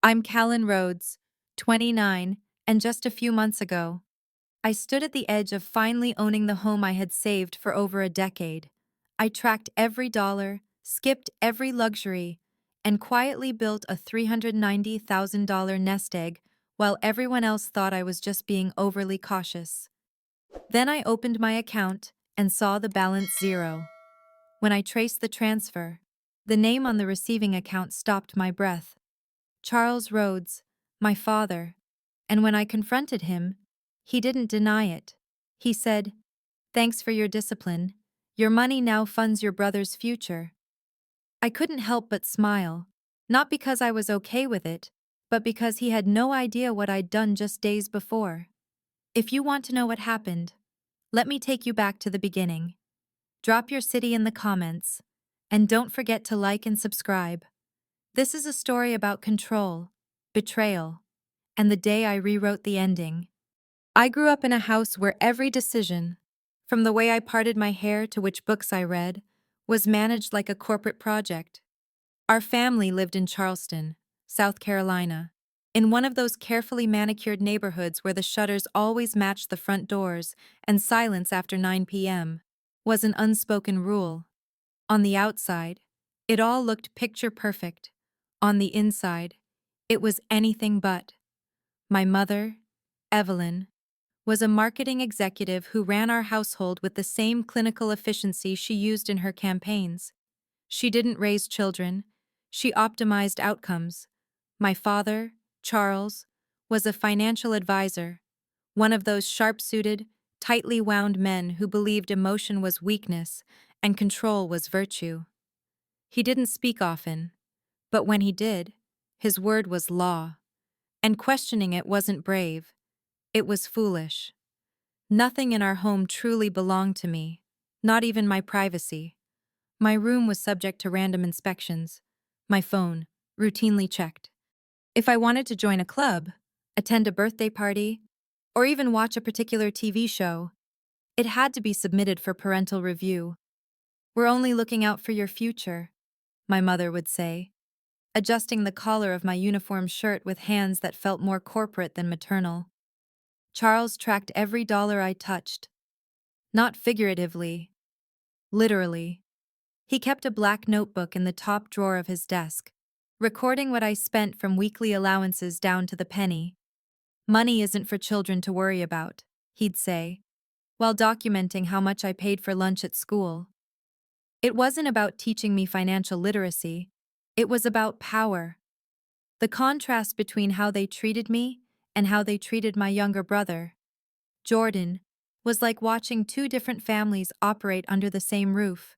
I'm Callen Rhodes, 29, and just a few months ago, I stood at the edge of finally owning the home I had saved for over a decade. I tracked every dollar, skipped every luxury, and quietly built a $390,000 nest egg while everyone else thought I was just being overly cautious. Then I opened my account and saw the balance zero. When I traced the transfer, the name on the receiving account stopped my breath. Charles Rhodes, my father, and when I confronted him, he didn't deny it. He said, "Thanks for your discipline. Your money now funds your brother's future." I couldn't help but smile, not because I was okay with it, but because he had no idea what I'd done just days before. If you want to know what happened, let me take you back to the beginning. Drop your city in the comments, and don't forget to like and subscribe. This is a story about control, betrayal, and the day I rewrote the ending. I grew up in a house where every decision, from the way I parted my hair to which books I read, was managed like a corporate project. Our family lived in Charleston, South Carolina, in one of those carefully manicured neighborhoods where the shutters always matched the front doors and silence after 9 p.m. was an unspoken rule. On the outside, it all looked picture perfect. On the inside, it was anything but. My mother, Evelyn, was a marketing executive who ran our household with the same clinical efficiency she used in her campaigns. She didn't raise children, she optimized outcomes. My father, Charles, was a financial advisor, one of those sharp-suited, tightly wound men who believed emotion was weakness and control was virtue. He didn't speak often, but when he did, his word was law, and questioning it wasn't brave, it was foolish. Nothing in our home truly belonged to me, not even my privacy. My room was subject to random inspections, my phone routinely checked. If I wanted to join a club, attend a birthday party, or even watch a particular TV show, it had to be submitted for parental review. "We're only looking out for your future," my mother would say, adjusting the collar of my uniform shirt with hands that felt more corporate than maternal. Charles tracked every dollar I touched. Not figuratively, literally. He kept a black notebook in the top drawer of his desk, recording what I spent from weekly allowances down to the penny. "Money isn't for children to worry about," he'd say, while documenting how much I paid for lunch at school. It wasn't about teaching me financial literacy, it was about power. The contrast between how they treated me and how they treated my younger brother, Jordan, was like watching two different families operate under the same roof.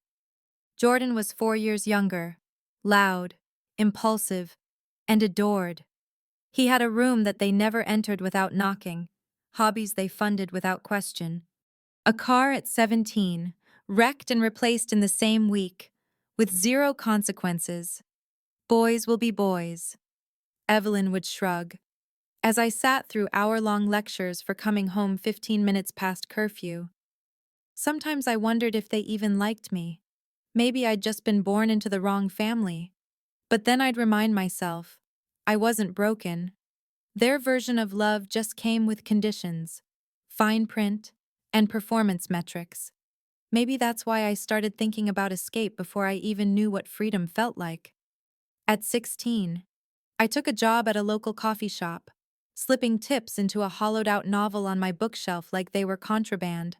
Jordan was 4 years younger, loud, impulsive, and adored. He had a room that they never entered without knocking, hobbies they funded without question. A car at 17, wrecked and replaced in the same week, with zero consequences. "Boys will be boys," Evelyn would shrug, as I sat through hour-long lectures for coming home 15 minutes past curfew. Sometimes I wondered if they even liked me. Maybe I'd just been born into the wrong family. But then I'd remind myself, I wasn't broken. Their version of love just came with conditions, fine print, and performance metrics. Maybe that's why I started thinking about escape before I even knew what freedom felt like. At 16, I took a job at a local coffee shop, slipping tips into a hollowed-out novel on my bookshelf like they were contraband.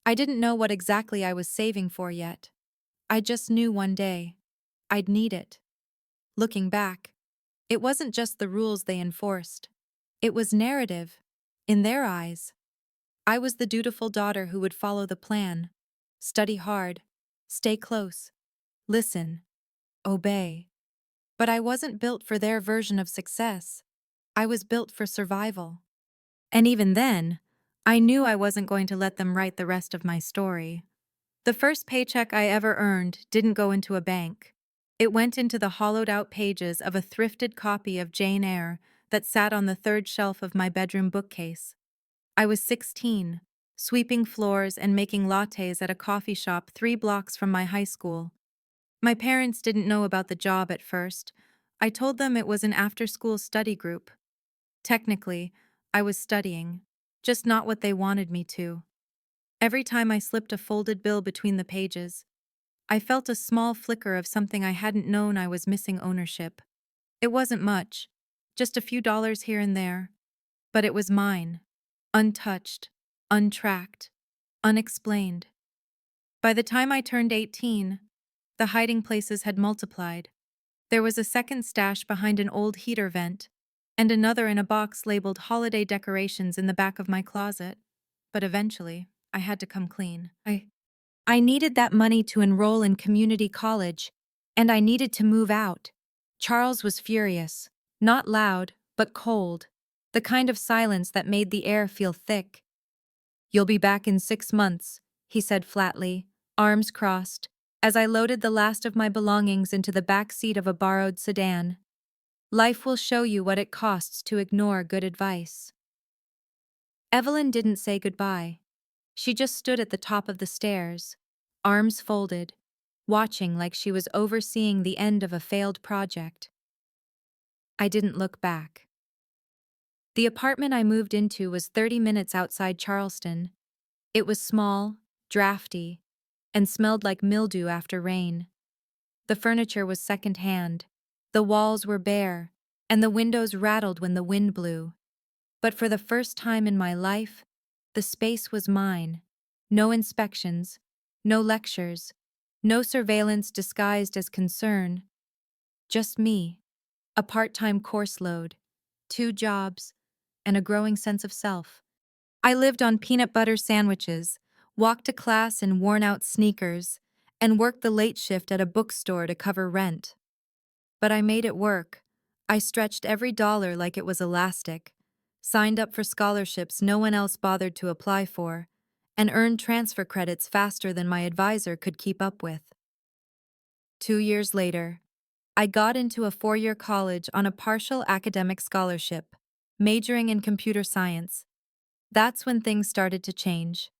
I didn't know what exactly I was saving for yet. I just knew one day I'd need it. Looking back, it wasn't just the rules they enforced. It was narrative. In their eyes, I was the dutiful daughter who would follow the plan, study hard, stay close, listen, obey. But I wasn't built for their version of success. I was built for survival. And even then, I knew I wasn't going to let them write the rest of my story. The first paycheck I ever earned didn't go into a bank. It went into the hollowed-out pages of a thrifted copy of Jane Eyre that sat on the third shelf of my bedroom bookcase. I was 16, sweeping floors and making lattes at a coffee shop 3 blocks from my high school. My parents didn't know about the job at first, I told them it was an after-school study group. Technically, I was studying, just not what they wanted me to. Every time I slipped a folded bill between the pages, I felt a small flicker of something I hadn't known I was missing ownership. It wasn't much, just a few dollars here and there, but it was mine, untouched, untracked, unexplained. By the time I turned 18, the hiding places had multiplied. There was a second stash behind an old heater vent, and another in a box labeled holiday decorations in the back of my closet. But eventually, I had to come clean. I needed that money to enroll in community college, and I needed to move out. Charles was furious, not loud, but cold, the kind of silence that made the air feel thick. "You'll be back in 6 months," he said flatly, arms crossed, as I loaded the last of my belongings into the back seat of a borrowed sedan. "Life will show you what it costs to ignore good advice." Evelyn didn't say goodbye. She just stood at the top of the stairs, arms folded, watching like she was overseeing the end of a failed project. I didn't look back. The apartment I moved into was 30 minutes outside Charleston. It was small, drafty, and smelled like mildew after rain. The furniture was second-hand, the walls were bare, and the windows rattled when the wind blew. But for the first time in my life, the space was mine. No inspections, no lectures, no surveillance disguised as concern. Just me, a part-time course load, 2 jobs, and a growing sense of self. I lived on peanut butter sandwiches, walked to class in worn-out sneakers, and worked the late shift at a bookstore to cover rent. But I made it work. I stretched every dollar like it was elastic, signed up for scholarships no one else bothered to apply for, and earned transfer credits faster than my advisor could keep up with. 2 years later, I got into a 4-year college on a partial academic scholarship, majoring in computer science. That's when things started to change.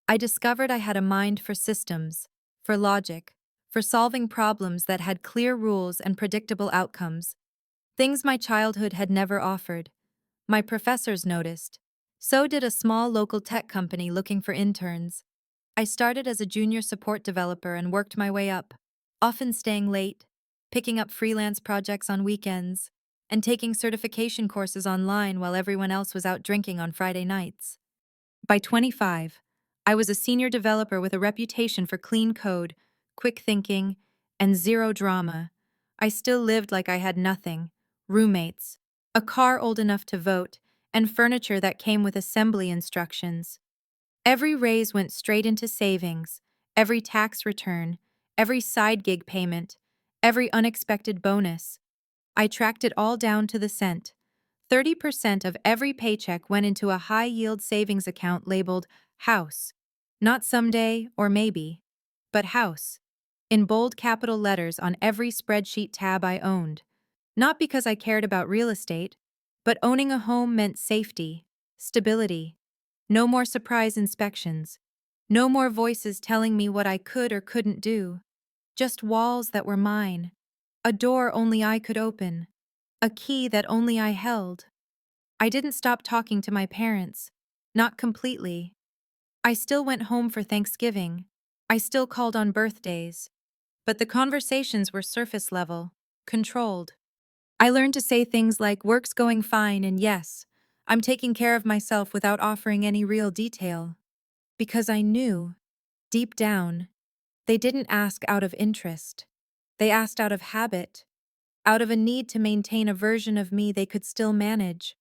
I discovered I had a mind for systems, for logic, for solving problems that had clear rules and predictable outcomes, things my childhood had never offered. My professors noticed. So did a small local tech company looking for interns. I started as a junior support developer and worked my way up, often staying late, picking up freelance projects on weekends, and taking certification courses online while everyone else was out drinking on Friday nights. By 25, I was a senior developer with a reputation for clean code, quick thinking, and zero drama. I still lived like I had nothing: roommates, a car old enough to vote, and furniture that came with assembly instructions. Every raise went straight into savings, every tax return, every side gig payment, every unexpected bonus. I tracked it all down to the cent. 30% of every paycheck went into a high-yield savings account labeled House. Not someday or maybe, but House, in bold capital letters on every spreadsheet tab I owned. Not because I cared about real estate, but owning a home meant safety, stability. No more surprise inspections. No more voices telling me what I could or couldn't do. Just walls that were mine. A door only I could open. A key that only I held. I didn't stop talking to my parents. Not completely. I still went home for Thanksgiving. I still called on birthdays. But the conversations were surface level, controlled. I learned to say things like, "Work's going fine," and "Yes, I'm taking care of myself," without offering any real detail. Because I knew, deep down, they didn't ask out of interest. They asked out of habit, out of a need to maintain a version of me they could still manage.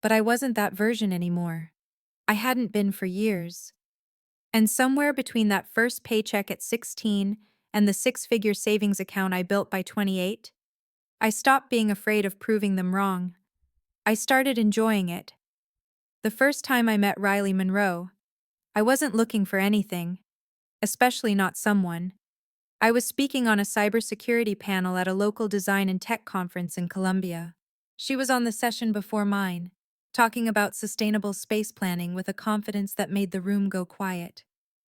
But I wasn't that version anymore. I hadn't been for years. And somewhere between that first paycheck at 16 and the six-figure savings account I built by 28, I stopped being afraid of proving them wrong. I started enjoying it. The first time I met Riley Monroe, I wasn't looking for anything, especially not someone. I was speaking on a cybersecurity panel at a local design and tech conference in Columbia. She was on the session before mine, talking about sustainable space planning with a confidence that made the room go quiet.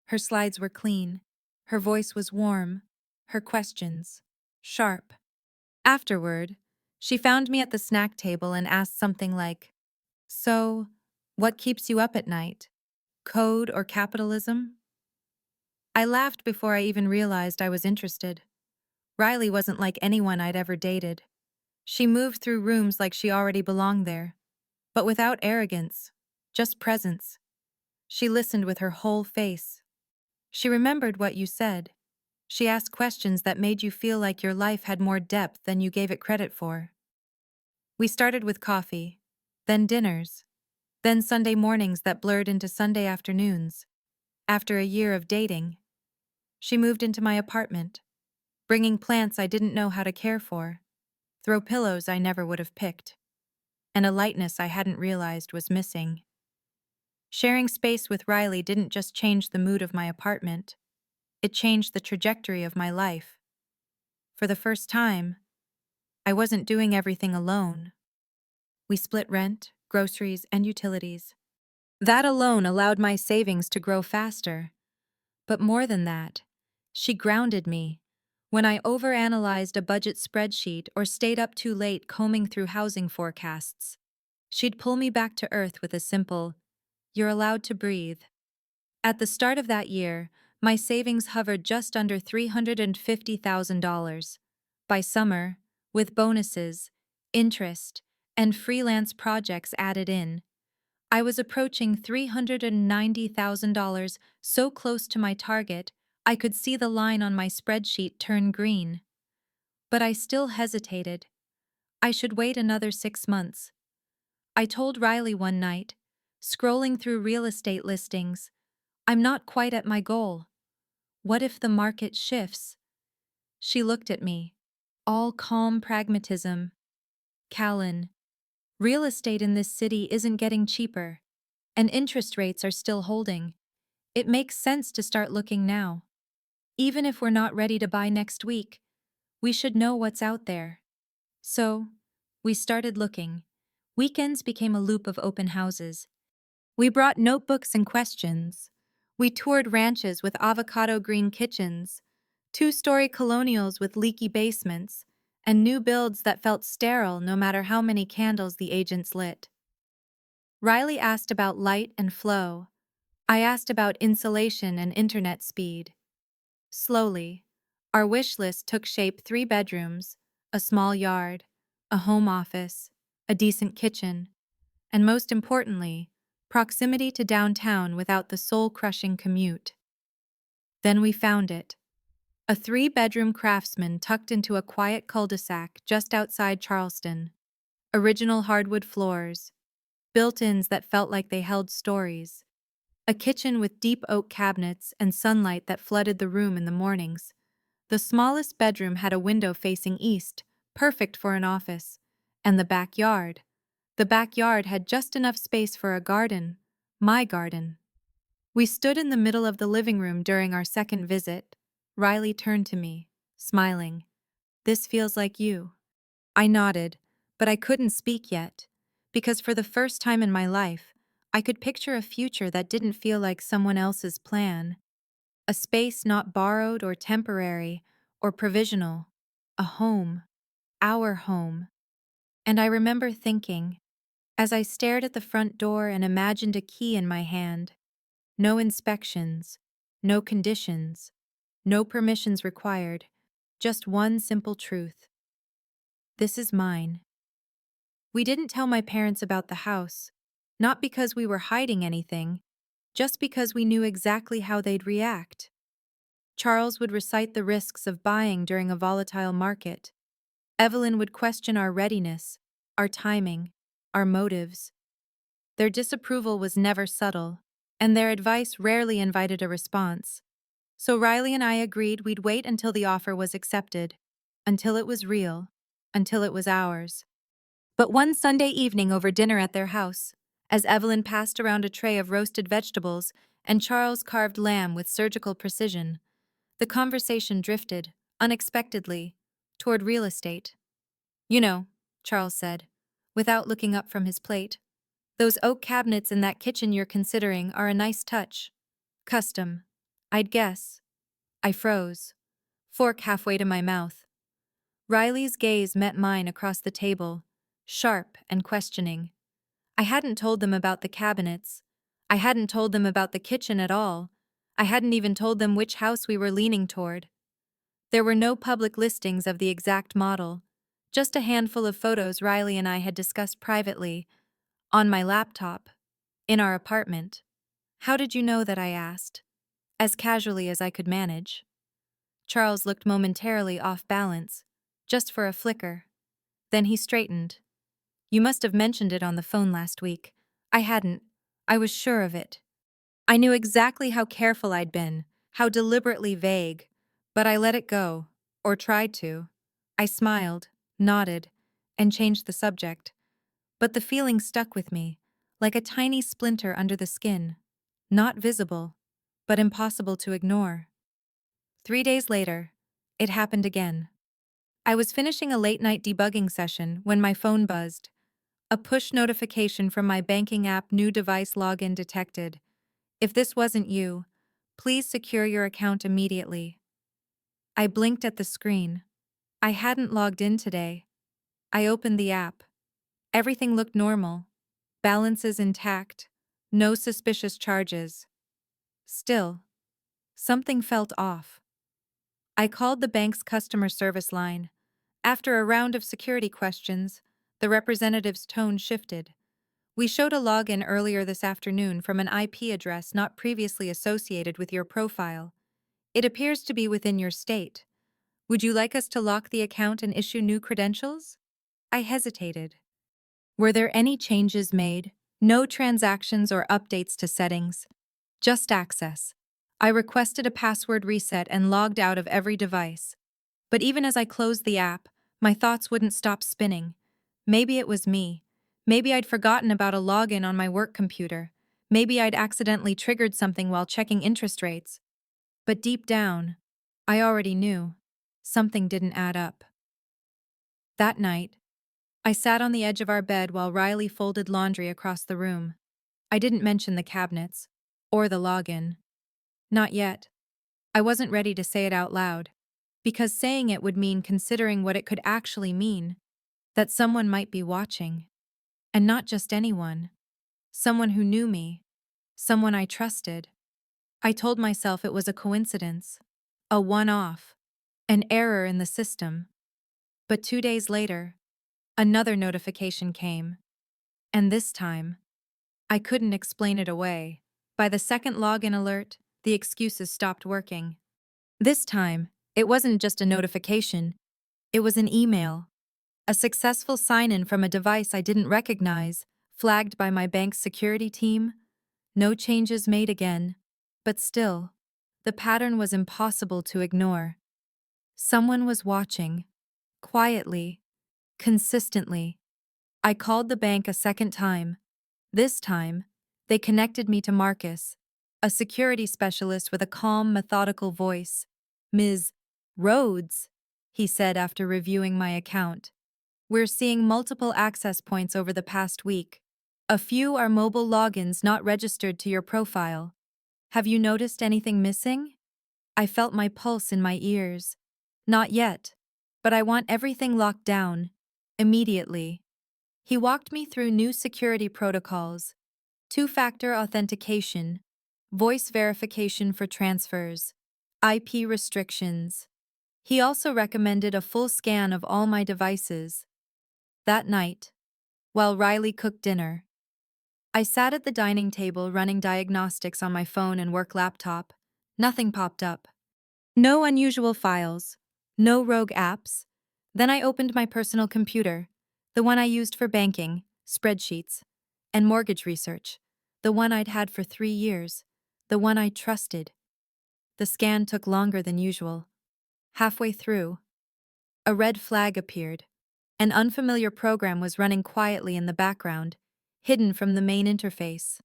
Her slides were clean. Her voice was warm. Her questions sharp. Afterward, She found me at the snack table and asked something like, "So, what keeps you up at night? Code or capitalism?" I laughed before I even realized I was interested. Riley wasn't like anyone I'd ever dated. She moved through rooms like she already belonged there, but without arrogance, just presence. She listened with her whole face. She remembered what you said. She asked questions that made you feel like your life had more depth than you gave it credit for. We started with coffee, then dinners, then Sunday mornings that blurred into Sunday afternoons. After a year of dating, she moved into my apartment, bringing plants I didn't know how to care for, throw pillows I never would have picked, and a lightness I hadn't realized was missing. Sharing space with Riley didn't just change the mood of my apartment, it changed the trajectory of my life. For the first time, I wasn't doing everything alone. We split rent, groceries, and utilities. That alone allowed my savings to grow faster. But more than that, she grounded me. When I overanalyzed a budget spreadsheet or stayed up too late combing through housing forecasts, she'd pull me back to earth with a simple, "You're allowed to breathe." At the start of that year, my savings hovered just under $350,000. By summer, with bonuses, interest, and freelance projects added in, I was approaching $390,000, so close to my target, I could see the line on my spreadsheet turn green. But I still hesitated. I should wait another 6 months. I told Riley one night, scrolling through real estate listings, "I'm not quite at my goal. What if the market shifts?" She looked at me, all calm pragmatism. "Callen, real estate in this city isn't getting cheaper, and interest rates are still holding. It makes sense to start looking now. Even if we're not ready to buy next week, we should know what's out there." So, we started looking. Weekends became a loop of open houses. We brought notebooks and questions. We toured ranches with avocado green kitchens, two-story colonials with leaky basements, and new builds that felt sterile no matter how many candles the agents lit. Riley asked about light and flow. I asked about insulation and internet speed. Slowly, our wish list took shape: 3 bedrooms, a small yard, a home office, a decent kitchen, and most importantly, proximity to downtown without the soul-crushing commute. Then we found it. A 3-bedroom craftsman tucked into a quiet cul-de-sac just outside Charleston. Original hardwood floors, built-ins that felt like they held stories. A kitchen with deep oak cabinets and sunlight that flooded the room in the mornings. The smallest bedroom had a window facing east, perfect for an office. And the backyard. The backyard had just enough space for a garden. My garden. We stood in the middle of the living room during our second visit. Riley turned to me, smiling. "This feels like you." I nodded, but I couldn't speak yet, because for the first time in my life, I could picture a future that didn't feel like someone else's plan. A space not borrowed or temporary or provisional. A home. Our home. And I remember thinking, as I stared at the front door and imagined a key in my hand, no inspections, no conditions, no permissions required, just one simple truth. This is mine. We didn't tell my parents about the house, not because we were hiding anything, just because we knew exactly how they'd react. Charles would recite the risks of buying during a volatile market. Evelyn would question our readiness, our timing, our motives. Their disapproval was never subtle, and their advice rarely invited a response. So Riley and I agreed we'd wait until the offer was accepted, until it was real, until it was ours. But one Sunday evening over dinner at their house, as Evelyn passed around a tray of roasted vegetables and Charles carved lamb with surgical precision, the conversation drifted, unexpectedly, toward real estate. "You know," Charles said, without looking up from his plate, "those oak cabinets in that kitchen you're considering are a nice touch. Custom, I'd guess." I froze, fork halfway to my mouth. Riley's gaze met mine across the table, sharp and questioning. I hadn't told them about the cabinets. I hadn't told them about the kitchen at all. I hadn't even told them which house we were leaning toward. There were no public listings of the exact model, just a handful of photos Riley and I had discussed privately, on my laptop, in our apartment. How did you know that? I asked, as casually as I could manage. Charles looked momentarily off balance, just for a flicker. Then he straightened. You must have mentioned it on the phone last week. I hadn't. I was sure of it. I knew exactly how careful I'd been, how deliberately vague, but I let it go, or tried to. I smiled, nodded, and changed the subject. But the feeling stuck with me, like a tiny splinter under the skin. Not visible, but impossible to ignore. 3 days later, it happened again. I was finishing a late-night debugging session when my phone buzzed. A push notification from my banking app, new device login detected. If this wasn't you, please secure your account immediately. I blinked at the screen. I hadn't logged in today. I opened the app. Everything looked normal. Balances intact. No suspicious charges. Still, something felt off. I called the bank's customer service line. After a round of security questions, the representative's tone shifted. We showed a login earlier this afternoon from an IP address not previously associated with your profile. It appears to be within your state. Would you like us to lock the account and issue new credentials? I hesitated. Were there any changes made? No transactions or updates to settings. Just access. I requested a password reset and logged out of every device. But even as I closed the app, my thoughts wouldn't stop spinning. Maybe it was me. Maybe I'd forgotten about a login on my work computer. Maybe I'd accidentally triggered something while checking interest rates. But deep down, I already knew. Something didn't add up. That night, I sat on the edge of our bed while Riley folded laundry across the room. I didn't mention the cabinets, or the login. Not yet. I wasn't ready to say it out loud, because saying it would mean considering what it could actually mean, that someone might be watching. And not just anyone. Someone who knew me. Someone I trusted. I told myself it was a coincidence. A one-off. An error in the system. But 2 days later, another notification came. And this time, I couldn't explain it away. By the second login alert, the excuses stopped working. This time, it wasn't just a notification. It was an email. A successful sign-in from a device I didn't recognize, flagged by my bank's security team. No changes made again. But still, the pattern was impossible to ignore. Someone was watching. Quietly. Consistently. I called the bank a second time. This time, they connected me to Marcus, a security specialist with a calm, methodical voice. Ms. Rhodes, he said after reviewing my account. We're seeing multiple access points over the past week. A few are mobile logins not registered to your profile. Have you noticed anything missing? I felt my pulse in my ears. Not yet, but I want everything locked down. Immediately. He walked me through new security protocols, two-factor authentication, voice verification for transfers, IP restrictions. He also recommended a full scan of all my devices. That night, while Riley cooked dinner, I sat at the dining table running diagnostics on my phone and work laptop. Nothing popped up. No unusual files. No rogue apps. Then I opened my personal computer, the one I used for banking, spreadsheets, and mortgage research, the one I'd had for 3 years, the one I trusted. The scan took longer than usual. Halfway through, a red flag appeared. An unfamiliar program was running quietly in the background, hidden from the main interface,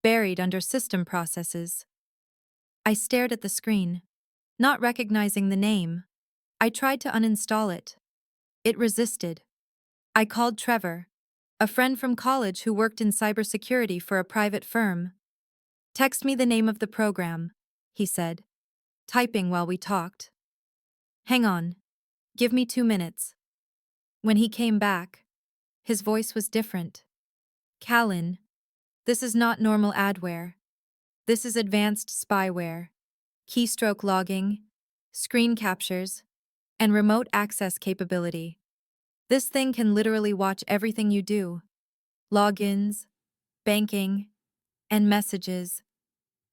buried under system processes. I stared at the screen, not recognizing the name. I tried to uninstall it. It resisted. I called Trevor, a friend from college who worked in cybersecurity for a private firm. Text me the name of the program, he said, typing while we talked. Hang on. Give me 2 minutes. When he came back, his voice was different. Callen, this is not normal adware. This is advanced spyware. Keystroke logging, screen captures, and remote access capability. This thing can literally watch everything you do. Logins, banking, and messages,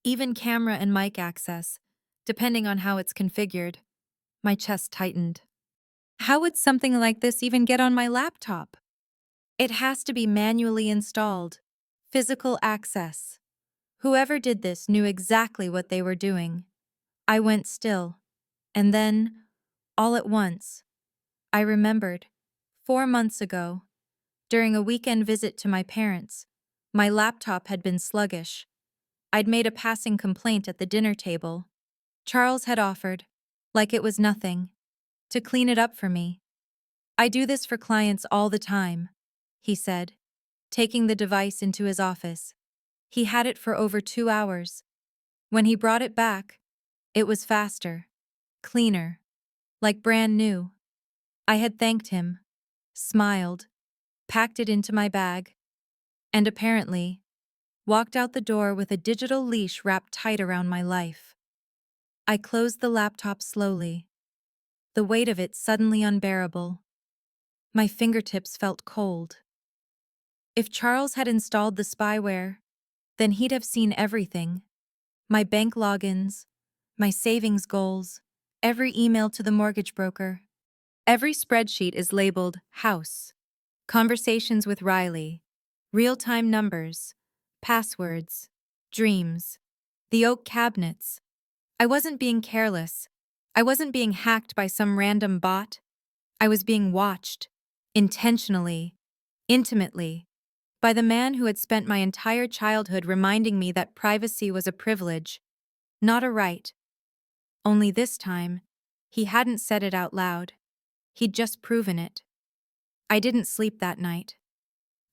even camera and mic access, depending on how it's configured. My chest tightened. How would something like this even get on my laptop? It has to be manually installed. Physical access. Whoever did this knew exactly what they were doing. I went still. And then, all at once, I remembered. 4 months ago, during a weekend visit to my parents, my laptop had been sluggish. I'd made a passing complaint at the dinner table. Charles had offered, like it was nothing, to clean it up for me. I do this for clients all the time, he said, taking the device into his office. He had it for over 2 hours. When he brought it back, it was faster, cleaner, like brand new. I had thanked him, smiled, packed it into my bag, and apparently, walked out the door with a digital leash wrapped tight around my life. I closed the laptop slowly, the weight of it suddenly unbearable. My fingertips felt cold. If Charles had installed the spyware, then he'd have seen everything. My bank logins, my savings goals, every email to the mortgage broker. Every spreadsheet is labeled House. Conversations with Riley, real-time numbers, passwords, dreams, the oak cabinets. I wasn't being careless. I wasn't being hacked by some random bot. I was being watched, intentionally, intimately, by the man who had spent my entire childhood reminding me that privacy was a privilege, not a right. Only this time, he hadn't said it out loud. He'd just proven it. I didn't sleep that night.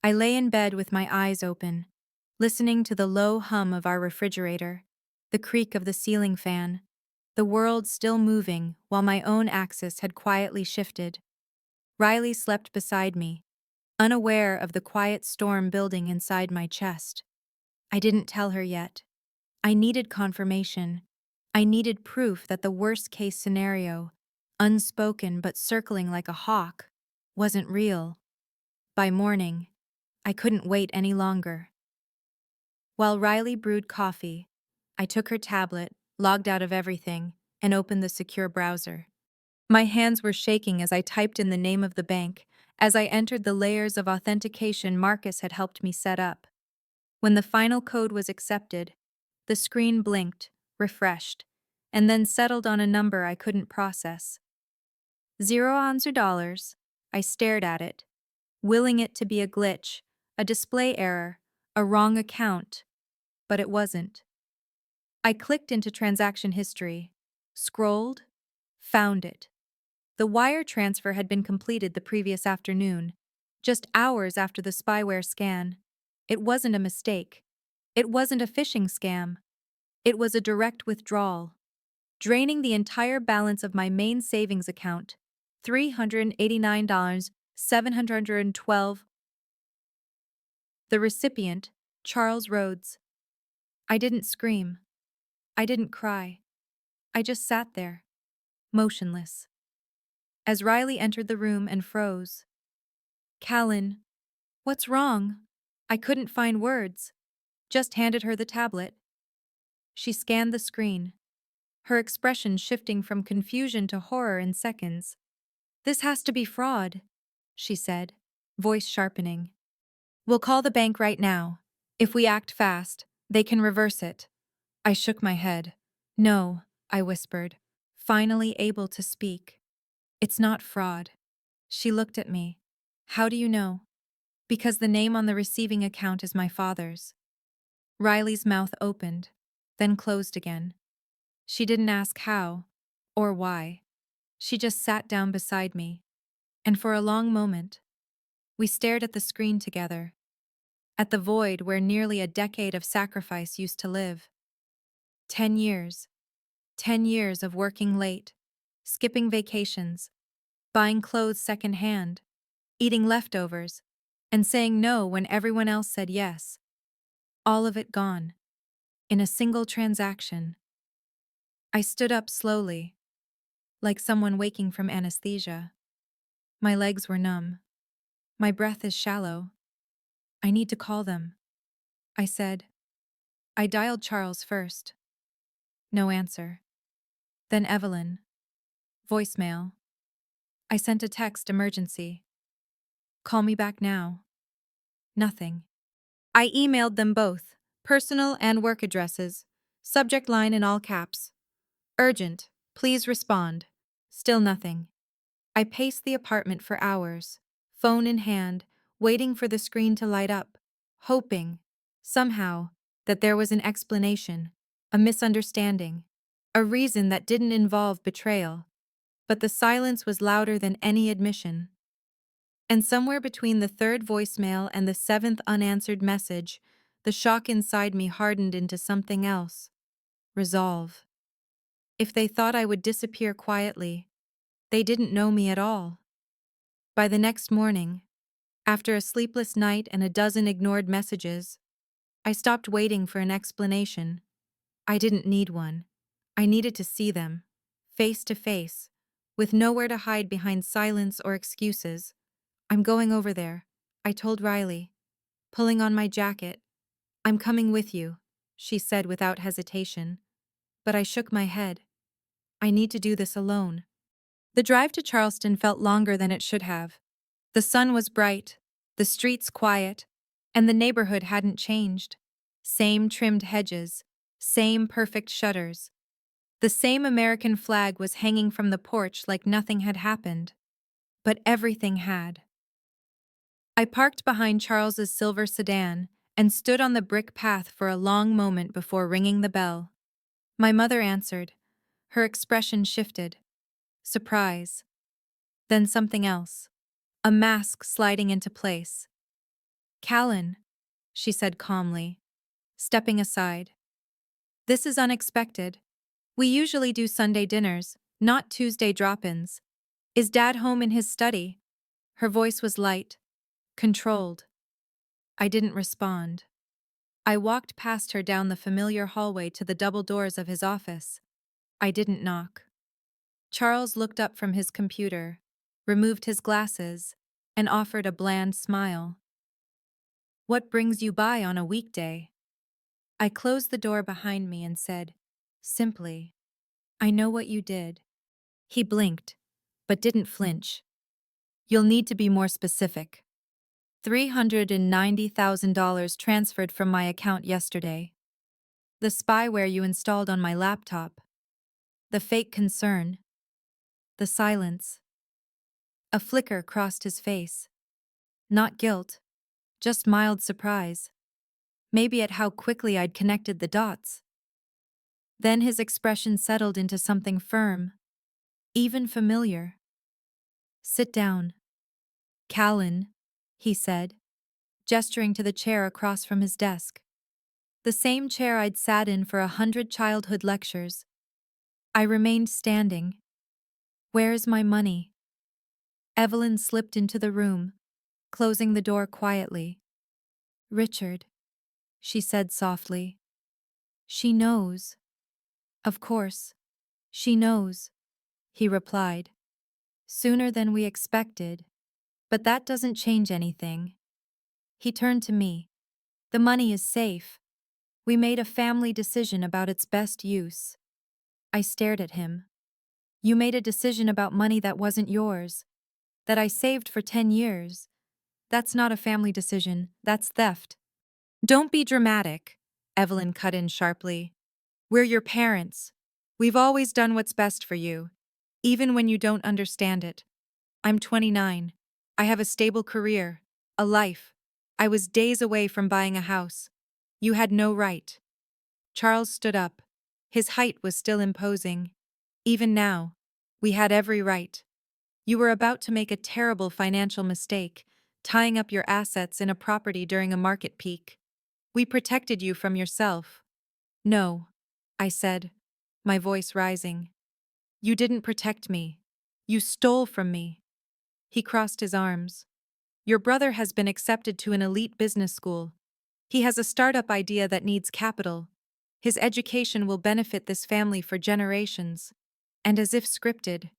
I lay in bed with my eyes open, listening to the low hum of our refrigerator, the creak of the ceiling fan, the world still moving while my own axis had quietly shifted. Riley slept beside me, unaware of the quiet storm building inside my chest. I didn't tell her yet. I needed confirmation. I needed proof that the worst-case scenario, unspoken but circling like a hawk, wasn't real. By morning, I couldn't wait any longer. While Riley brewed coffee, I took her tablet, logged out of everything, and opened the secure browser. My hands were shaking as I typed in the name of the bank, as I entered the layers of authentication Marcus had helped me set up. When the final code was accepted, the screen blinked, refreshed, and then settled on a number I couldn't process. $0. I stared at it, willing it to be a glitch, a display error, a wrong account, but it wasn't. I clicked into transaction history, scrolled, found it. The wire transfer had been completed the previous afternoon, just hours after the spyware scan. It wasn't a mistake. It wasn't a phishing scam. It was a direct withdrawal, draining the entire balance of my main savings account, $389,712. The recipient, Callen Rhodes. I didn't scream. I didn't cry. I just sat there, motionless. As Riley entered the room and froze. Callen, what's wrong? I couldn't find words. Just handed her the tablet. She scanned the screen, her expression shifting from confusion to horror in seconds. This has to be fraud, she said, voice sharpening. We'll call the bank right now. If we act fast, they can reverse it. I shook my head. No, I whispered, finally able to speak. It's not fraud. She looked at me. How do you know? Because the name on the receiving account is my father's. Riley's mouth opened, then closed again. She didn't ask how, or why. She just sat down beside me, and for a long moment, we stared at the screen together, at the void where nearly a decade of sacrifice used to live. 10 years. 10 years of working late, skipping vacations, buying clothes secondhand, eating leftovers, and saying no when everyone else said yes. All of it gone, in a single transaction. I stood up slowly, like someone waking from anesthesia. My legs were numb. My breath is shallow. I need to call them, I said. I dialed Charles first. No answer. Then Evelyn. Voicemail. I sent a text emergency. Call me back now. Nothing. I emailed them both, personal and work addresses. Subject line in all caps. Urgent. Please respond. Still nothing. I paced the apartment for hours, phone in hand, waiting for the screen to light up, hoping, somehow, that there was an explanation, a misunderstanding, a reason that didn't involve betrayal. But the silence was louder than any admission. And somewhere between the third voicemail and the seventh unanswered message, the shock inside me hardened into something else. Resolve. If they thought I would disappear quietly, they didn't know me at all. By the next morning, after a sleepless night and a dozen ignored messages, I stopped waiting for an explanation. I didn't need one. I needed to see them, face to face, with nowhere to hide behind silence or excuses. I'm going over there, I told Riley, pulling on my jacket. I'm coming with you, she said without hesitation. But I shook my head. I need to do this alone. The drive to Charleston felt longer than it should have. The sun was bright, the streets quiet, and the neighborhood hadn't changed. Same trimmed hedges, same perfect shutters. The same American flag was hanging from the porch like nothing had happened. But everything had. I parked behind Charles's silver sedan and stood on the brick path for a long moment before ringing the bell. My mother answered. Her expression shifted. Surprise. Then something else. A mask sliding into place. Callen, she said calmly, stepping aside. This is unexpected. We usually do Sunday dinners, not Tuesday drop-ins. Is Dad home in his study? Her voice was light, controlled. I didn't respond. I walked past her down the familiar hallway to the double doors of his office. I didn't knock. Charles looked up from his computer, removed his glasses, and offered a bland smile. What brings you by on a weekday? I closed the door behind me and said, simply, I know what you did. He blinked, but didn't flinch. You'll need to be more specific. $390,000 transferred from my account yesterday. The spyware you installed on my laptop. The fake concern. The silence. A flicker crossed his face. Not guilt, just mild surprise. Maybe at how quickly I'd connected the dots. Then his expression settled into something firm, even familiar. Sit down. Callen, he said, gesturing to the chair across from his desk. The same chair I'd sat in for 100 childhood lectures. I remained standing. Where is my money? Evelyn slipped into the room, closing the door quietly. Richard, she said softly. She knows. Of course, she knows, he replied. Sooner than we expected. But that doesn't change anything. He turned to me. The money is safe. We made a family decision about its best use. I stared at him. You made a decision about money that wasn't yours, that I saved for 10 years. That's not a family decision, that's theft. Don't be dramatic, Evelyn cut in sharply. We're your parents. We've always done what's best for you, even when you don't understand it. I'm 29. I have a stable career, a life. I was days away from buying a house. You had no right. Charles stood up. His height was still imposing. Even now, we had every right. You were about to make a terrible financial mistake, tying up your assets in a property during a market peak. We protected you from yourself. No, I said, my voice rising. You didn't protect me. You stole from me. He crossed his arms. Your brother has been accepted to an elite business school. He has a startup idea that needs capital. His education will benefit this family for generations. And as if scripted,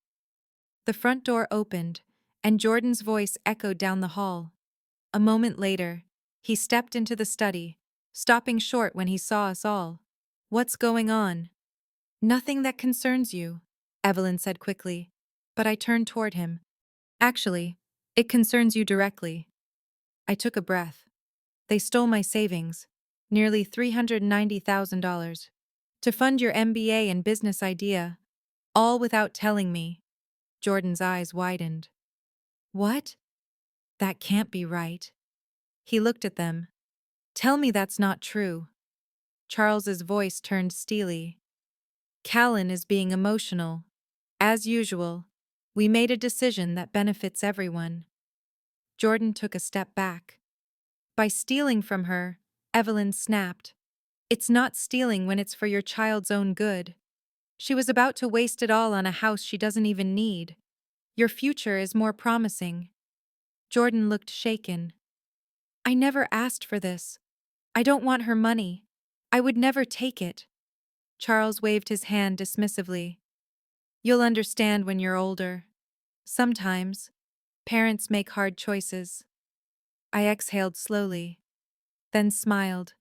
the front door opened, and Jordan's voice echoed down the hall. A moment later, he stepped into the study, stopping short when he saw us all. What's going on? Nothing that concerns you, Evelyn said quickly, but I turned toward him. Actually, it concerns you directly. I took a breath. They stole my savings, nearly $390,000, to fund your MBA and business idea, all without telling me. Jordan's eyes widened. What? That can't be right. He looked at them. Tell me that's not true. Charles's voice turned steely. Callen is being emotional. As usual, we made a decision that benefits everyone. Jordan took a step back. By stealing from her, Evelyn snapped. It's not stealing when it's for your child's own good. She was about to waste it all on a house she doesn't even need. Your future is more promising. Jordan looked shaken. I never asked for this. I don't want her money. I would never take it. Charles waved his hand dismissively. You'll understand when you're older. Sometimes, parents make hard choices. I exhaled slowly, then smiled.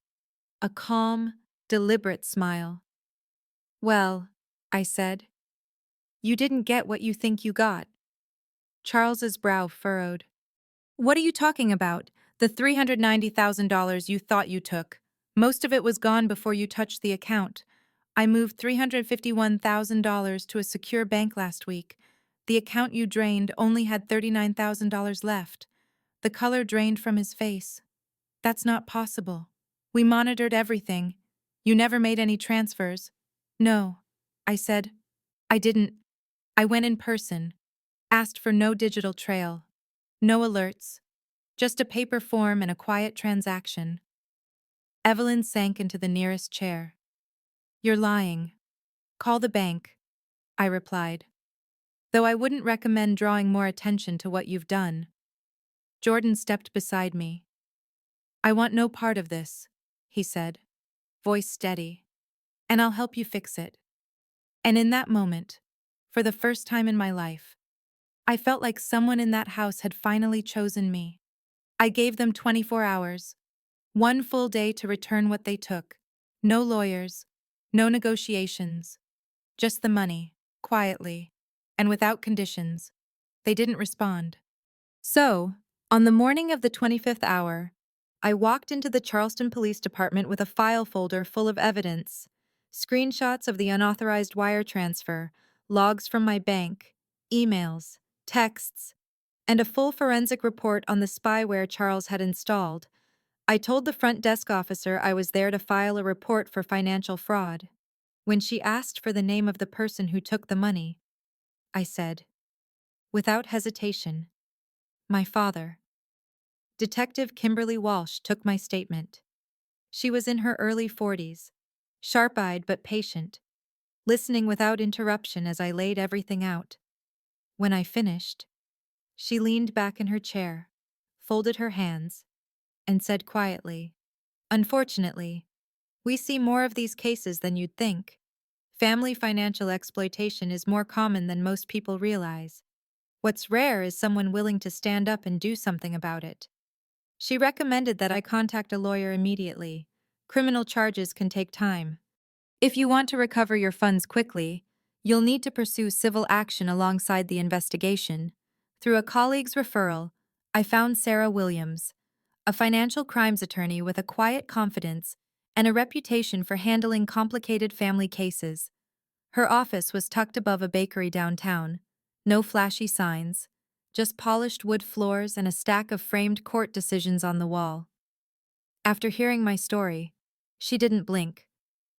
A calm, deliberate smile. Well, I said, you didn't get what you think you got. Charles's brow furrowed. What are you talking about? The $390,000 you thought you took. Most of it was gone before you touched the account. I moved $351,000 to a secure bank last week. The account you drained only had $39,000 left. The color drained from his face. That's not possible. We monitored everything. You never made any transfers. No, I said. I didn't. I went in person. Asked for no digital trail. No alerts. Just a paper form and a quiet transaction. Evelyn sank into the nearest chair. You're lying. Call the bank, I replied. Though I wouldn't recommend drawing more attention to what you've done. Jordan stepped beside me. I want no part of this, he said, voice steady. And I'll help you fix it. And in that moment, for the first time in my life, I felt like someone in that house had finally chosen me. I gave them 24 hours, one full day to return what they took. No lawyers, no negotiations, just the money, quietly, and without conditions. They didn't respond. So, on the morning of the 25th hour, I walked into the Charleston Police Department with a file folder full of evidence, screenshots of the unauthorized wire transfer, logs from my bank, emails, texts, and a full forensic report on the spyware Charles had installed. I told the front desk officer I was there to file a report for financial fraud. When she asked for the name of the person who took the money, I said, without hesitation, my father. Detective Kimberly Walsh took my statement. She was in her early 40s, sharp-eyed but patient, listening without interruption as I laid everything out. When I finished, she leaned back in her chair, folded her hands, and said quietly, unfortunately, we see more of these cases than you'd think. Family financial exploitation is more common than most people realize. What's rare is someone willing to stand up and do something about it. She recommended that I contact a lawyer immediately. Criminal charges can take time. If you want to recover your funds quickly, you'll need to pursue civil action alongside the investigation. Through a colleague's referral, I found Sarah Williams, a financial crimes attorney with a quiet confidence and a reputation for handling complicated family cases. Her office was tucked above a bakery downtown. No flashy signs, just polished wood floors and a stack of framed court decisions on the wall. After hearing my story, she didn't blink.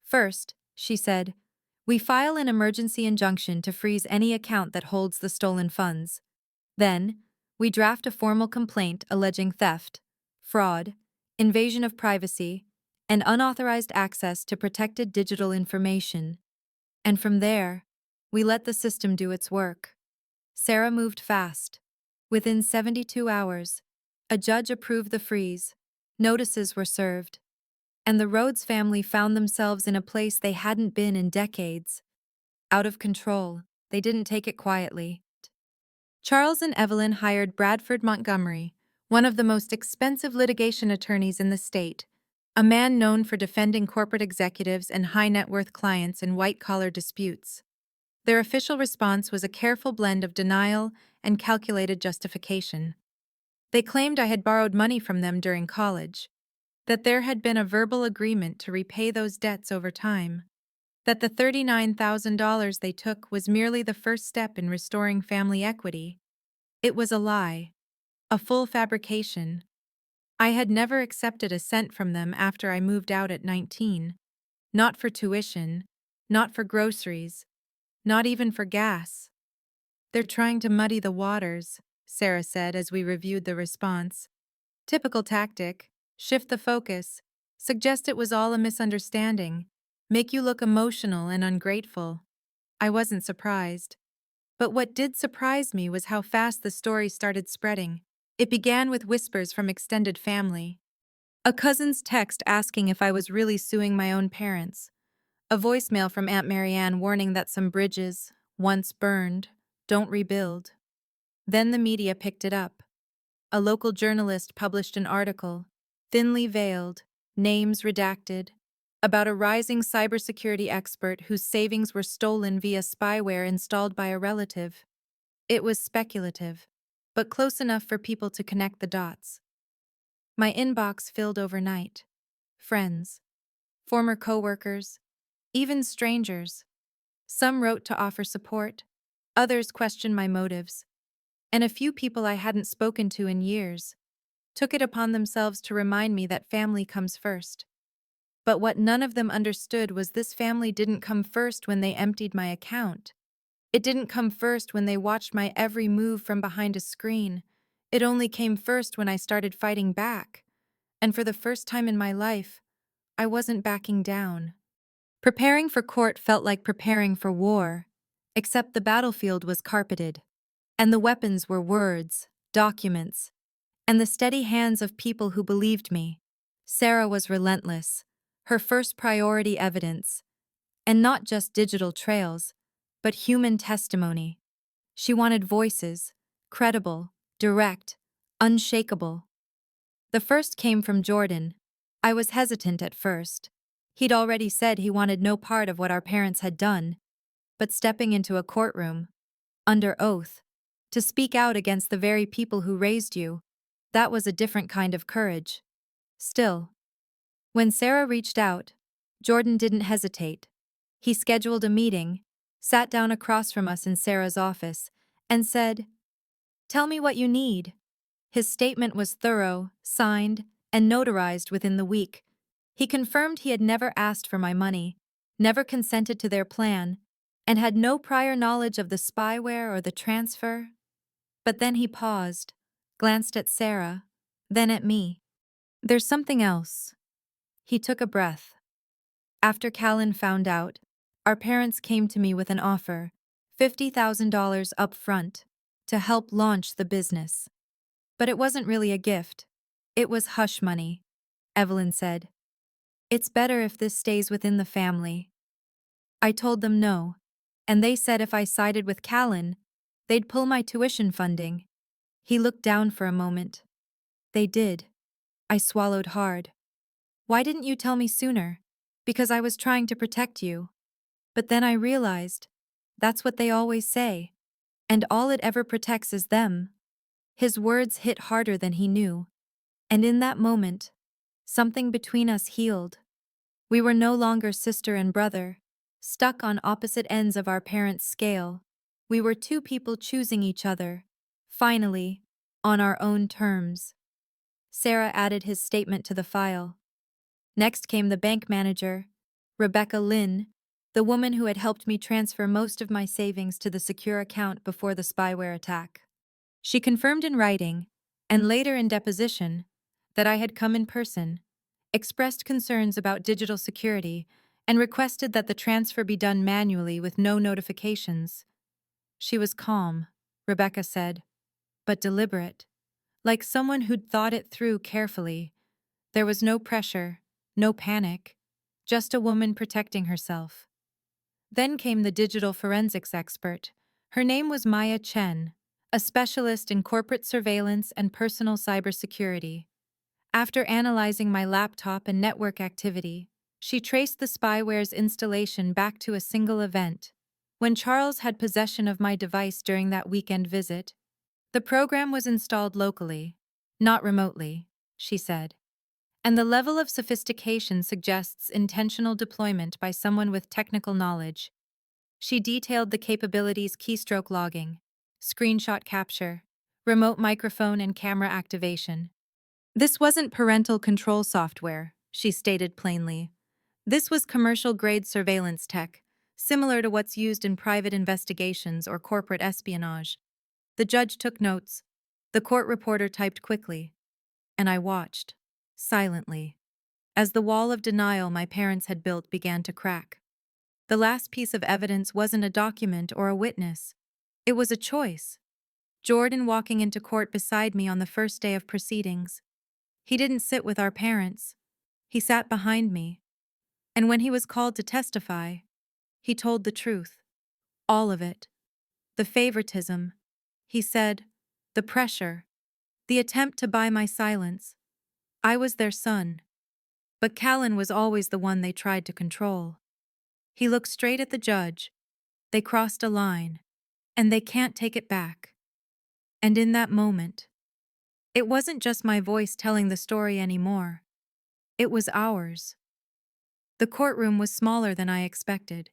First, she said, we file an emergency injunction to freeze any account that holds the stolen funds. Then, we draft a formal complaint alleging theft, fraud, invasion of privacy, and unauthorized access to protected digital information. And from there, we let the system do its work. Sarah moved fast. Within 72 hours, a judge approved the freeze, notices were served, and the Rhodes family found themselves in a place they hadn't been in decades. Out of control, they didn't take it quietly. Charles and Evelyn hired Bradford Montgomery, one of the most expensive litigation attorneys in the state, a man known for defending corporate executives and high-net-worth clients in white-collar disputes. Their official response was a careful blend of denial and calculated justification. They claimed I had borrowed money from them during college, that there had been a verbal agreement to repay those debts over time, that the $39,000 they took was merely the first step in restoring family equity. It was a lie, a full fabrication. I had never accepted a cent from them after I moved out at 19. Not for tuition, not for groceries, not even for gas. They're trying to muddy the waters, Sarah said as we reviewed the response. Typical tactic: shift the focus, suggest it was all a misunderstanding, make you look emotional and ungrateful. I wasn't surprised. But what did surprise me was how fast the story started spreading. It began with whispers from extended family. A cousin's text asking if I was really suing my own parents. A voicemail from Aunt Marianne warning that some bridges, once burned, don't rebuild. Then the media picked it up. A local journalist published an article, thinly veiled, names redacted, about a rising cybersecurity expert whose savings were stolen via spyware installed by a relative. It was speculative, but close enough for people to connect the dots. My inbox filled overnight. Friends, former coworkers, even strangers. Some wrote to offer support, others questioned my motives, and a few people I hadn't spoken to in years took it upon themselves to remind me that family comes first. But what none of them understood was this family didn't come first when they emptied my account. It didn't come first when they watched my every move from behind a screen. It only came first when I started fighting back. And for the first time in my life, I wasn't backing down. Preparing for court felt like preparing for war, except the battlefield was carpeted, and the weapons were words, documents, and the steady hands of people who believed me. Sarah was relentless, her first priority evidence, and not just digital trails, but human testimony. She wanted voices, credible, direct, unshakable. The first came from Jordan. I was hesitant at first. He'd already said he wanted no part of what our parents had done, but stepping into a courtroom, under oath, to speak out against the very people who raised you, that was a different kind of courage. Still, when Sarah reached out, Jordan didn't hesitate. He scheduled a meeting, sat down across from us in Sarah's office, and said, "Tell me what you need." His statement was thorough, signed, and notarized within the week. He confirmed he had never asked for my money, never consented to their plan, and had no prior knowledge of the spyware or the transfer. But then he paused, glanced at Sarah, then at me. "There's something else." He took a breath. After Callen found out, our parents came to me with an offer, $50,000 up front, to help launch the business. But it wasn't really a gift. It was hush money, Evelyn said. "It's better if this stays within the family." I told them no, and they said if I sided with Callen, they'd pull my tuition funding. He looked down for a moment. "They did." I swallowed hard. "Why didn't you tell me sooner?" "Because I was trying to protect you." But then I realized, that's what they always say, and all it ever protects is them. His words hit harder than he knew, and in that moment, something between us healed. We were no longer sister and brother, stuck on opposite ends of our parents' scale. We were two people choosing each other, finally, on our own terms. Sarah added his statement to the file. Next came the bank manager, Rebecca Lynn, the woman who had helped me transfer most of my savings to the secure account before the spyware attack. She confirmed in writing, and later in deposition, that I had come in person, expressed concerns about digital security, and requested that the transfer be done manually with no notifications. She was calm, Rebecca said. but deliberate, like someone who'd thought it through carefully. There was no pressure, no panic, just a woman protecting herself. Then came the digital forensics expert. Her name was Maya Chen, a specialist in corporate surveillance and personal cybersecurity. After analyzing my laptop and network activity, she traced the spyware's installation back to a single event. When Charles had possession of my device during that weekend visit, the program was installed locally, not remotely, she said. And the level of sophistication suggests intentional deployment by someone with technical knowledge. She detailed the capabilities: keystroke logging, screenshot capture, remote microphone and camera activation. This wasn't parental control software, she stated plainly. This was commercial-grade surveillance tech, similar to what's used in private investigations or corporate espionage. The judge took notes. The court reporter typed quickly. And I watched, silently, as the wall of denial my parents had built began to crack. The last piece of evidence wasn't a document or a witness. It was a choice. Jordan walking into court beside me on the first day of proceedings. He didn't sit with our parents. He sat behind me. And when he was called to testify, he told the truth. All of it. The favoritism, he said, the pressure, the attempt to buy my silence. I was their son. But Callen was always the one they tried to control. He looked straight at the judge. They crossed a line, and they can't take it back. And in that moment, it wasn't just my voice telling the story anymore. It was ours. The courtroom was smaller than I expected.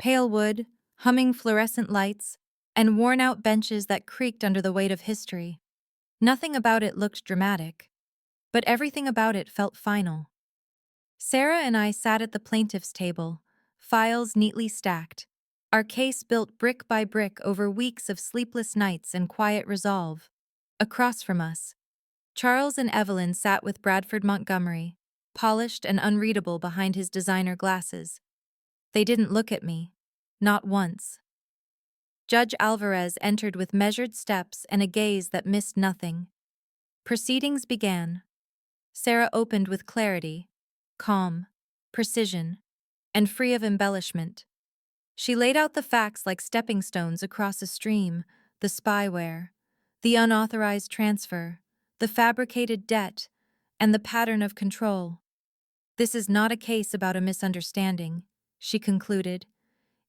Pale wood, humming fluorescent lights, and worn-out benches that creaked under the weight of history. Nothing about it looked dramatic, but everything about it felt final. Sarah and I sat at the plaintiff's table, files neatly stacked, our case built brick by brick over weeks of sleepless nights and quiet resolve. Across from us, Charles and Evelyn sat with Bradford Montgomery, polished and unreadable behind his designer glasses. They didn't look at me, not once. Judge Alvarez entered with measured steps and a gaze that missed nothing. Proceedings began. Sarah opened with clarity, calm, precision, and free of embellishment. She laid out the facts like stepping stones across a stream: the spyware, the unauthorized transfer, the fabricated debt, and the pattern of control. This is not a case about a misunderstanding, she concluded.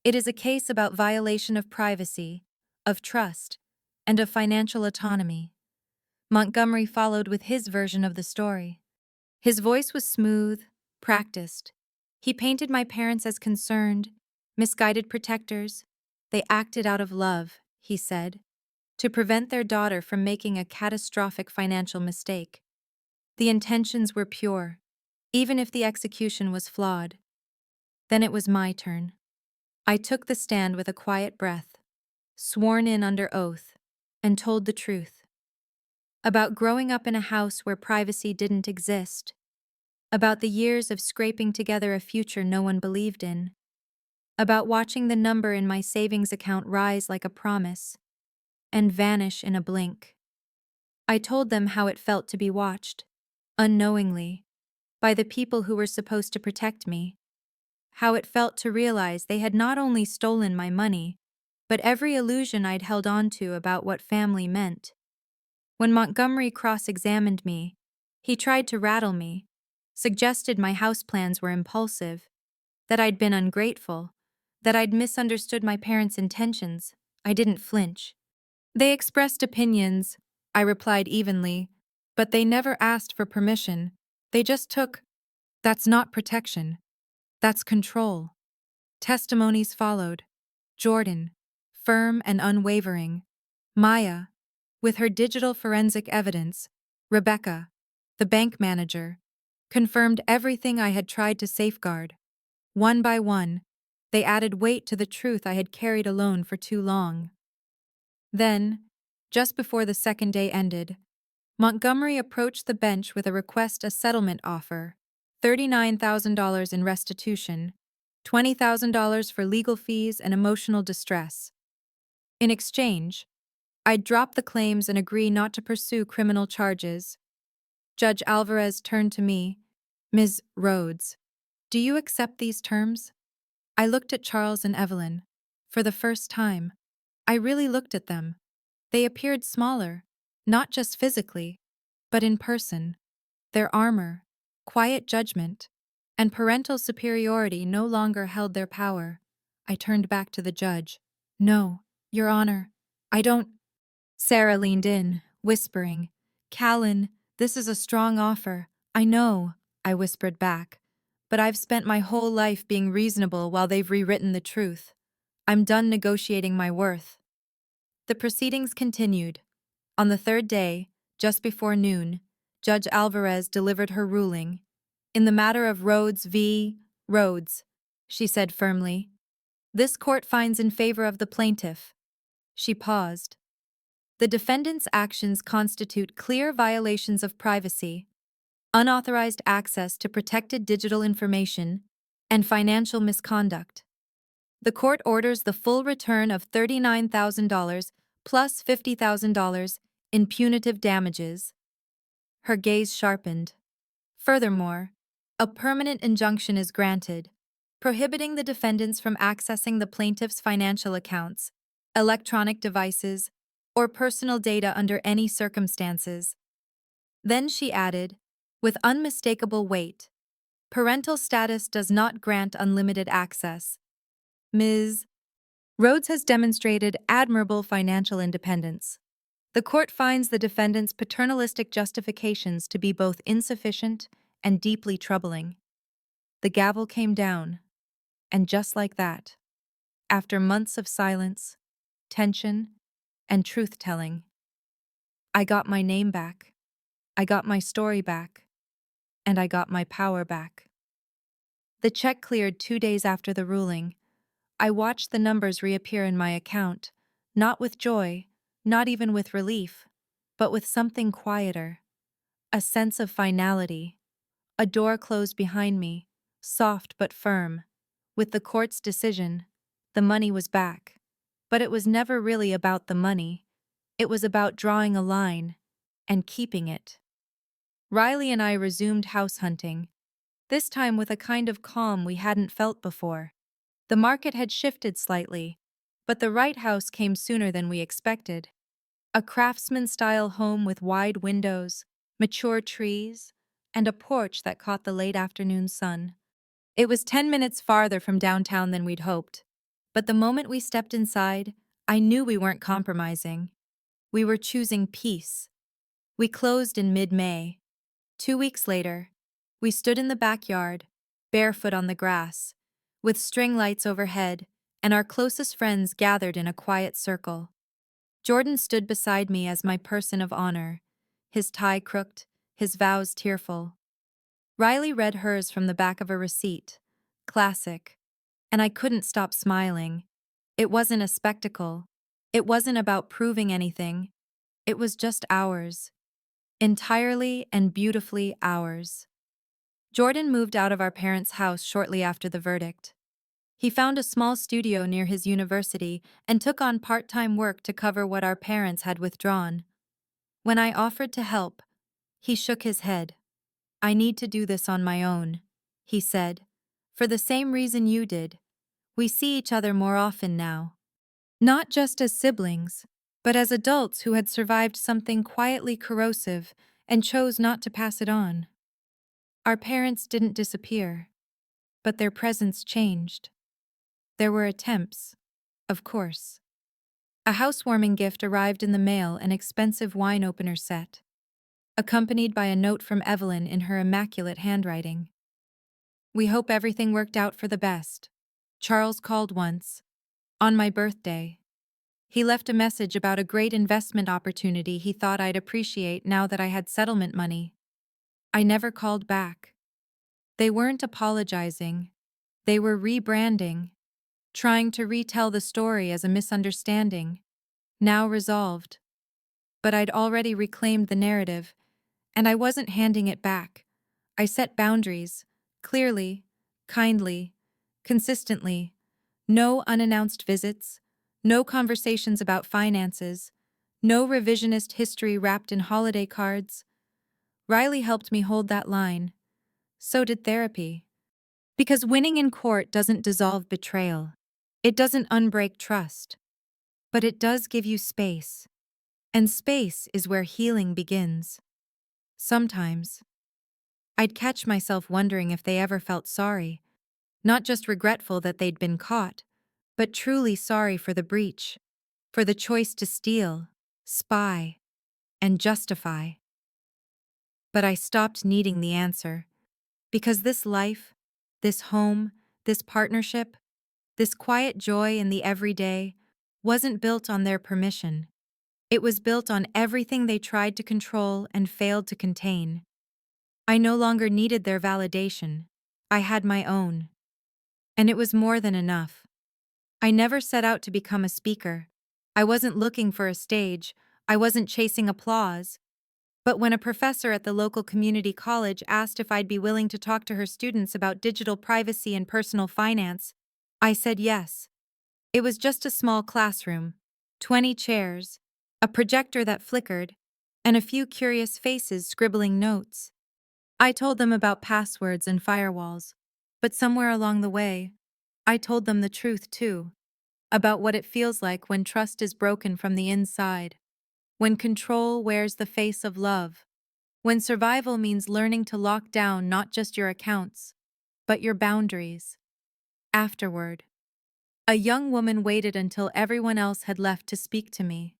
It is a case about violation of privacy, of trust, and of financial autonomy. Montgomery followed with his version of the story. His voice was smooth, practiced. He painted my parents as concerned, misguided protectors. They acted out of love, he said, to prevent their daughter from making a catastrophic financial mistake. The intentions were pure, even if the execution was flawed. Then it was my turn. I took the stand with a quiet breath, sworn in under oath, and told the truth. About growing up in a house where privacy didn't exist. About the years of scraping together a future no one believed in. About watching the number in my savings account rise like a promise and vanish in a blink. I told them how it felt to be watched, unknowingly, by the people who were supposed to protect me. How it felt to realize they had not only stolen my money, but every illusion I'd held on to about what family meant. When Montgomery cross-examined me, he tried to rattle me, suggested my house plans were impulsive, that I'd been ungrateful, that I'd misunderstood my parents' intentions. I didn't flinch. They expressed opinions, I replied evenly, but they never asked for permission. They just took. That's not protection. That's control. Testimonies followed. Jordan, firm and unwavering. Maya, with her digital forensic evidence. Rebecca, the bank manager, confirmed everything I had tried to safeguard. One by one, they added weight to the truth I had carried alone for too long. Then, just before the second day ended, Montgomery approached the bench with a settlement offer: $39,000 in restitution, $20,000 for legal fees and emotional distress. In exchange, I'd drop the claims and agree not to pursue criminal charges. Judge Alvarez turned to me. Ms. Rhodes, do you accept these terms? I looked at Charles and Evelyn. For the first time, I really looked at them. They appeared smaller, not just physically, but in person. Their armor, quiet judgment, and parental superiority no longer held their power. I turned back to the judge. No, Your Honor, I don't. Sarah leaned in, whispering, Callen, this is a strong offer. I know, I whispered back. But I've spent my whole life being reasonable while they've rewritten the truth. I'm done negotiating my worth. The proceedings continued. On the third day, just before noon, Judge Alvarez delivered her ruling. In the matter of Rhodes v. Rhodes, she said firmly, this court finds in favor of the plaintiff. She paused. The defendant's actions constitute clear violations of privacy, unauthorized access to protected digital information, and financial misconduct. The court orders the full return of $39,000 plus $50,000 in punitive damages. Her gaze sharpened. Furthermore, a permanent injunction is granted, prohibiting the defendants from accessing the plaintiff's financial accounts, electronic devices, or personal data under any circumstances. Then she added, with unmistakable weight, parental status does not grant unlimited access. Ms. Rhodes has demonstrated admirable financial independence. The court finds the defendant's paternalistic justifications to be both insufficient and deeply troubling. The gavel came down, and just like that, after months of silence, tension, and truth-telling, I got my name back, I got my story back, and I got my power back. The check cleared 2 days after the ruling. I watched the numbers reappear in my account, not with joy, not even with relief, but with something quieter, a sense of finality. A door closed behind me, soft but firm. With the court's decision, the money was back. But it was never really about the money. It was about drawing a line and keeping it. Riley and I resumed house hunting, this time with a kind of calm we hadn't felt before. The market had shifted slightly, but the right house came sooner than we expected. A craftsman-style home with wide windows, mature trees, and a porch that caught the late afternoon sun. It was 10 minutes farther from downtown than we'd hoped, but the moment we stepped inside, I knew we weren't compromising. We were choosing peace. We closed in mid-May. 2 weeks later, we stood in the backyard, barefoot on the grass, with string lights overhead, and our closest friends gathered in a quiet circle. Jordan stood beside me as my person of honor, his tie crooked, his vows tearful. Riley read hers from the back of a receipt. Classic. And I couldn't stop smiling. It wasn't a spectacle. It wasn't about proving anything. It was just ours. Entirely and beautifully ours. Jordan moved out of our parents' house shortly after the verdict. He found a small studio near his university and took on part-time work to cover what our parents had withdrawn. When I offered to help, he shook his head. I need to do this on my own, he said. For the same reason you did. We see each other more often now. Not just as siblings, but as adults who had survived something quietly corrosive and chose not to pass it on. Our parents didn't disappear, but their presence changed. There were attempts, of course. A housewarming gift arrived in the mail, an expensive wine opener set, accompanied by a note from Evelyn in her immaculate handwriting. We hope everything worked out for the best. Charles called once, on my birthday. He left a message about a great investment opportunity he thought I'd appreciate now that I had settlement money. I never called back. They weren't apologizing. They were rebranding, trying to retell the story as a misunderstanding, now resolved. But I'd already reclaimed the narrative, and I wasn't handing it back. I set boundaries, clearly, kindly, consistently. No unannounced visits, no conversations about finances, No revisionist history wrapped in holiday cards. Riley helped me hold that line. So did therapy. Because winning in court doesn't dissolve betrayal. It doesn't unbreak trust. But it does give you space. And space is where healing begins. Sometimes, I'd catch myself wondering if they ever felt sorry. Not just regretful that they'd been caught, but truly sorry for the breach, for the choice to steal, spy, and justify. But I stopped needing the answer, because this life, this home, this partnership, this quiet joy in the everyday, wasn't built on their permission. It was built on everything they tried to control and failed to contain. I no longer needed their validation. I had my own. And it was more than enough. I never set out to become a speaker. I wasn't looking for a stage. I wasn't chasing applause. But when a professor at the local community college asked if I'd be willing to talk to her students about digital privacy and personal finance, I said yes. It was just a small classroom, 20 chairs, a projector that flickered, and a few curious faces scribbling notes. I told them about passwords and firewalls, but somewhere along the way, I told them the truth too, about what it feels like when trust is broken from the inside, when control wears the face of love, when survival means learning to lock down not just your accounts, but your boundaries. Afterward, a young woman waited until everyone else had left to speak to me.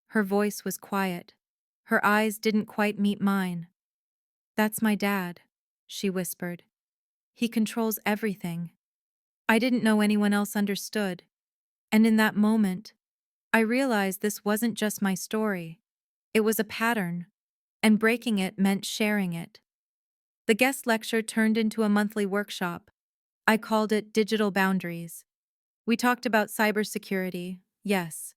Her voice was quiet. Her eyes didn't quite meet mine. "That's my dad," she whispered. "He controls everything." I didn't know anyone else understood. And in that moment, I realized this wasn't just my story. It was a pattern, and breaking it meant sharing it. The guest lecture turned into a monthly workshop. I called it Digital Boundaries. We talked about cybersecurity, yes,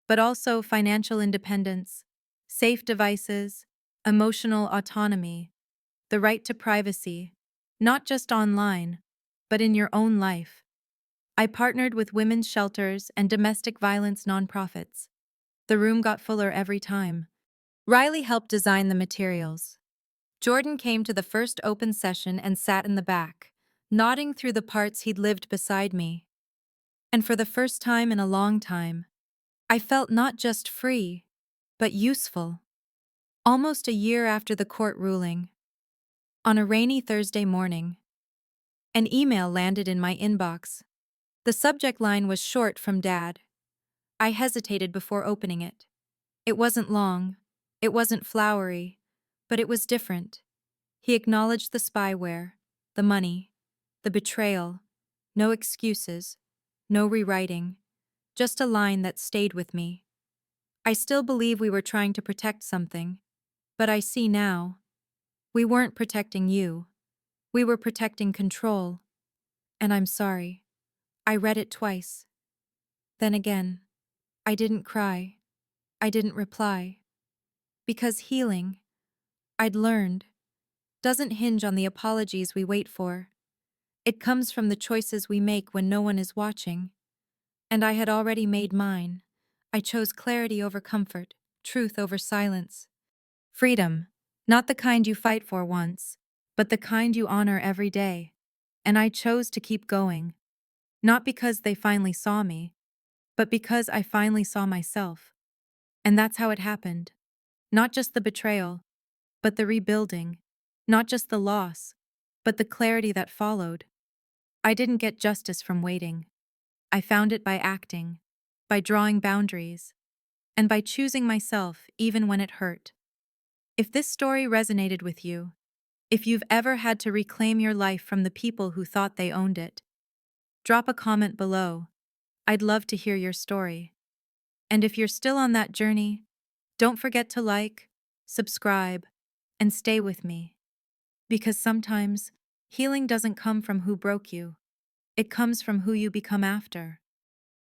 but also financial independence, safe devices, emotional autonomy, the right to privacy, not just online, but in your own life. I partnered with women's shelters and domestic violence nonprofits. The room got fuller every time. Riley helped design the materials. Jordan came to the first open session and sat in the back, nodding through the parts he'd lived beside me. And for the first time in a long time, I felt not just free, but useful. Almost a year after the court ruling, on a rainy Thursday morning, an email landed in my inbox. The subject line was short from Dad. I hesitated before opening it. It wasn't long, it wasn't flowery, but it was different. He acknowledged the spyware, the money, the betrayal, no excuses, no rewriting, just a line that stayed with me. I still believe we were trying to protect something, but I see now. We weren't protecting you. We were protecting control. And I'm sorry. I read it twice. Then again, I didn't cry. I didn't reply. Because healing, I'd learned, doesn't hinge on the apologies we wait for. It comes from the choices we make when no one is watching. And I had already made mine. I chose clarity over comfort, truth over silence. Freedom, not the kind you fight for once, but the kind you honor every day. And I chose to keep going. Not because they finally saw me, but because I finally saw myself. And that's how it happened. Not just the betrayal, but the rebuilding. Not just the loss, but the clarity that followed. I didn't get justice from waiting. I found it by acting, by drawing boundaries, and by choosing myself even when it hurt. If this story resonated with you, if you've ever had to reclaim your life from the people who thought they owned it, drop a comment below. I'd love to hear your story. And if you're still on that journey, don't forget to like, subscribe, and stay with me. Because sometimes, healing doesn't come from who broke you. It comes from who you become after.